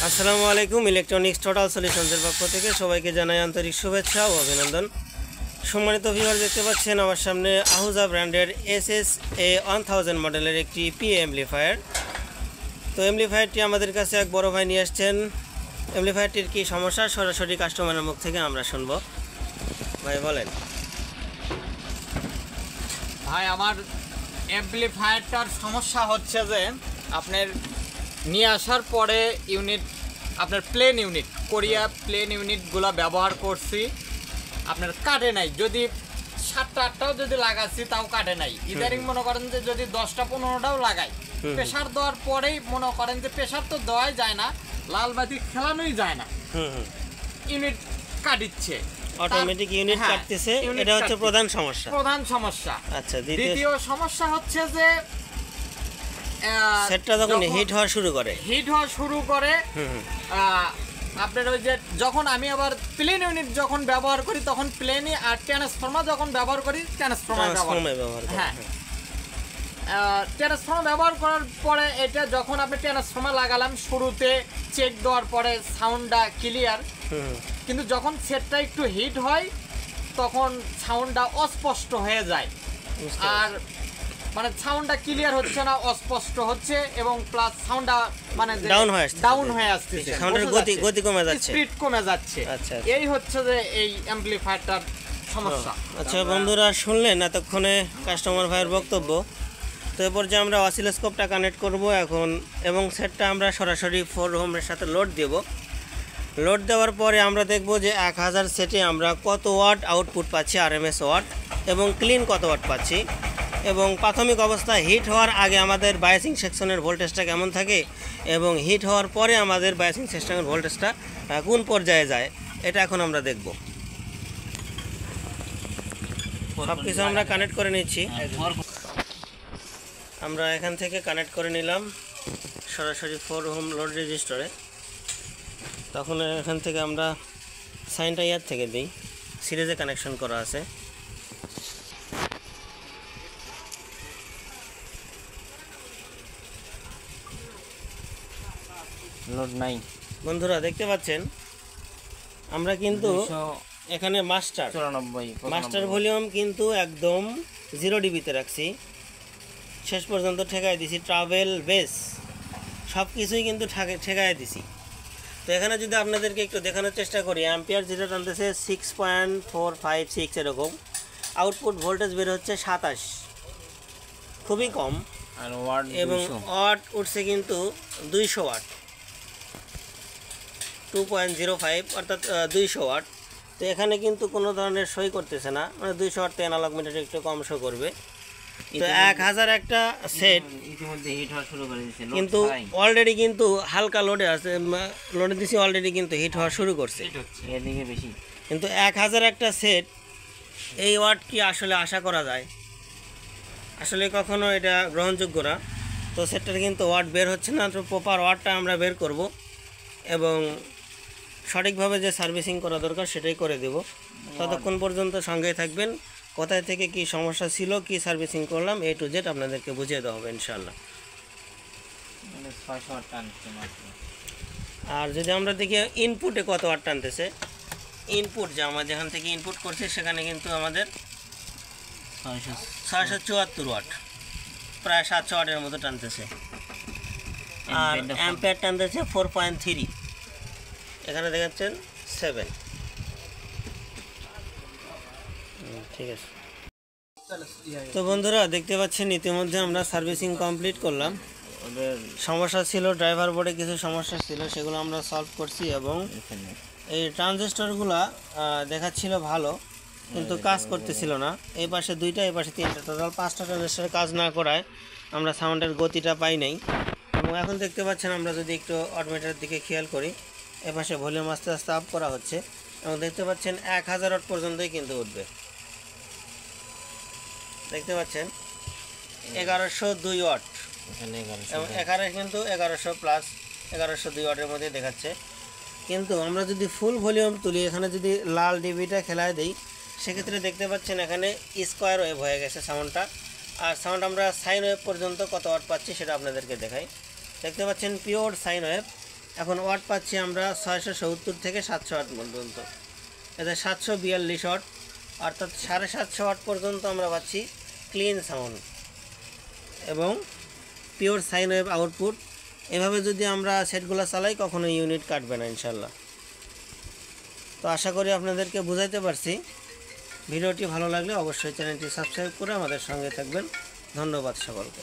আসসালামু আলাইকুম। Electronics total সলিউশনসের পক্ষ থেকে সবাইকে জানাই আন্তরিক শুভেচ্ছা ও অভিনন্দন। সম্মানিত ভিউয়ার, দেখতে পাচ্ছেন আমার সামনে আহুজা ব্র্যান্ডের SS-A1000 মডেলের একটি PA অ্যাম্পলিফায়ার। তো অ্যাম্পলিফায়ারটি আমাদের কাছে এক বড় ভাই নিয়ে আসছেন। অ্যাম্পলিফায়ারটির কি সমস্যা সরাসরি কাস্টমারের মুখ থেকে আমরা শুনবো। ভাই বলেন। ভাই, আমার অ্যাম্পলিফায়ারটার সমস্যা হচ্ছে যে আপনার নিয়ে আসার পরে আপনার প্লেন ইউনিট কোরিয়া প্লেন ইউনিটগুলো ব্যবহার করছি, আপনার কাটে নাই। যদি 7-8টাও যদি লাগাচ্ছি তাও কাটে নাই। ইদারিং মনে করেন যে যদি 10-15টাও লাগাই, প্রেশার দেওয়ার পরেই মনে করেন যে প্রেশার তো দেওয়াই যায় না, লাল বাতি খেলানোই যায় না, ইউনিট কাটিচ্ছে, অটোমেটিক ইউনিট কাটতেছে। এটা হচ্ছে প্রধান সমস্যা। আচ্ছা, দ্বিতীয় সমস্যা হচ্ছে যে সেটটা যখন হিট হওয়া শুরু করে আপনার ওই যে যখন আমি আবার প্লেন ইউনিট যখন ব্যবহার করি তখন প্লেনই, আর ট্রান্সফর্মার যখন ব্যবহার করি ট্রান্সফর্মার ব্যবহার হ্যাঁ ট্রান্সফর্মার ব্যবহার করার পরে এটা যখন আপনি ট্রান্সফর্মার লাগালাম, শুরুতে চেক দেওয়ার পরে সাউন্ডটা ক্লিয়ার, কিন্তু যখন সেটটা একটু হিট হয় তখন সাউন্ডটা অস্পষ্ট হয়ে যায়, আর মানে সাউন্ডটা ক্লিয়ার হচ্ছে না, অস্পষ্ট হচ্ছে, এবং প্লাস সাউন্ডটা মানে ডাউন হয়ে আসছে, সাউন্ডের গতি কমে যাচ্ছে, স্পিড কমে যাচ্ছে। আচ্ছা, এই হচ্ছে যে এই অ্যাম্পলিফায়ারটার সমস্যা। আচ্ছা বন্ধুরা, শুনলেন এতক্ষণে কাস্টমার ভাইয়ের বক্তব্য। তো এরপর যে আমরা অসিলোস্কোপটা কানেক্ট করব এখন, এবং সেটটা আমরা সরাসরি 4 ওহমের সাথে লোড দেব। লোড দেওয়ার পরে আমরা দেখব যে 1000 সেটে আমরা কত ওয়াট আউটপুট পাচ্ছি, RMS ওয়াট, এবং ক্লিন কত ওয়াট পাচ্ছি, এবং প্রাথমিক অবস্থায় হিট হওয়ার আগে আমাদের বায়াসিং সেকশনের ভোল্টেজটা কেমন থাকে, এবং হিট হওয়ার পরে আমাদের বায়াসিং সেকশনের ভোল্টেজটা কোন পর্যায়ে যায়, এটা এখন আমরা দেখব। সব কিছু আমরা কানেক্ট করে নিচ্ছি। আমরা এখান থেকে কানেক্ট করে নিলাম সরাসরি 4 ওহম লোড রেজিস্টরে। তখন এখান থেকে আমরা সাইনটা ইয়ার থেকে দিই, সিরিজে কানেকশন করা আছে। লোড নাই বন্ধুরা, দেখতে পাচ্ছেন আমরা কিন্তু এখানে মাস্টার ভলিউম কিন্তু একদম 0 ডিবিতে রাখছি, শেষ পর্যন্ত ঠেকাই দিছি। ট্রাভেল বেস সব কিছুই কিন্তু ঠেকাই দিছি। তো এখানে যদি আপনাদেরকে একটু দেখানোর চেষ্টা করি, অ্যাম্পিয়ার যেটা টানতেছে 6.456 এরকম, আউটপুট ভোল্টেজ বের হচ্ছে 27, খুবই কম, এবং ওয়াট উঠছে কিন্তু 200 ওয়াট, 2.05 অর্থাৎ 200 ওয়াট। তো এখানে কিন্তু কোনো ধরনের সই করতেছে না, মানে 200 ওয়াট তো অ্যানালগ মিটার একটু কম শো করবে। তো 1000 একটা সেট ইতিমধ্যে হিট হওয়া শুরু করে দিয়েছে, কিন্তু অলরেডি কিন্তু হালকা লোডে আছে, লোডে দিছি অলরেডি কিন্তু হিট হওয়া শুরু করছে, এদিকে বেশি। কিন্তু 1000 একটা সেট এই ওয়াট কি আসলে আশা করা যায়? আসলে কখনো এটা গ্রহণযোগ্য না। তো সেটটার কিন্তু ওয়াট বের হচ্ছে না, তো প্রপার ওয়াটটা আমরা বের করব, এবং সঠিকভাবে যে সার্ভিসিং করা দরকার সেটাই করে দেব। ততক্ষণ পর্যন্ত সঙ্গেই থাকবেন। কোথায় থেকে কি সমস্যা ছিল, কি সার্ভিসিং করলাম, A to Z আপনাদেরকে বুঝিয়ে দেওয়া হবে ইনশাআল্লাহ। আর যদি আমরা দেখি ইনপুটে কত ওয়াট টানতেছে, ইনপুট যে আমরা যেখান থেকে ইনপুট করছি সেখানে কিন্তু আমাদের 674 ওয়াট, প্রায় 700 ওয়াটের মতো টানতেছে। আর অ্যাম্পিয়ার টানতেছে 4.3, এখানে দেখাচ্ছেন 7। ঠিক আছে। তো বন্ধুরা, দেখতে পাচ্ছেন ইতিমধ্যে আমরা সার্ভিসিং কমপ্লিট করলাম। সমস্যা ছিল, ড্রাইভার বোর্ডে কিছু সমস্যা ছিল, সেগুলো আমরা সলভ করছি, এবং এই ট্রানজিস্টরগুলো দেখাচ্ছিল ভালো, কিন্তু কাজ করতেছিল না। এই পাশে 2টা, এই পাশে 3টা, টোটাল 5টা ট্রানজিস্টর কাজ না করায় আমরা সাউন্ডের গতিটা পাই নাই। এবং এখন দেখতে পাচ্ছেন আমরা যদি একটু অটোমিটারের দিকে খেয়াল করি, এ পাশে ভলিউম আস্তে আস্তে আপ করা হচ্ছে, এবং দেখতে পাচ্ছেন 1000 ওয়াট পর্যন্তই কিন্তু উঠবে। দেখতে পাচ্ছেন 1102 ওয়াট, এবং এখানে কিন্তু 1100 প্লাস 1102 ওয়াটের মধ্যে দেখাচ্ছে। কিন্তু আমরা যদি ফুল ভলিউম তুলি, এখানে যদি লাল ডিবিটা খেলায় দিই, সেক্ষেত্রে দেখতে পাচ্ছেন এখানে স্কোয়ার ওয়েভ হয়ে গেছে সাউন্ডটা। আর সাউন্ড আমরা সাইন ওয়েভ পর্যন্ত কত ওয়াট পাচ্ছি সেটা আপনাদেরকে দেখাই। দেখতে পাচ্ছেন পিওর সাইন ওয়েভ এখন ওয়াট পাচ্ছি আমরা 670 থেকে 700 ওয়াট পর্যন্ত। এতে 742 ওয়াট অর্থাৎ 750 ওয়াট পর্যন্ত আমরা পাচ্ছি ক্লিন সাউন্ড এবং পিওর সাইন ওয়েভ আউটপুট। এভাবে যদি আমরা সেটগুলো চালাই কখনো ইউনিট কাটবে না ইনশাল্লাহ। তো আশা করি আপনাদেরকে বোঝাইতে পারছি। ভিডিওটি ভালো লাগলে অবশ্যই চ্যানেলটি সাবস্ক্রাইব করে আমাদের সঙ্গে থাকবেন। ধন্যবাদ সকলকে।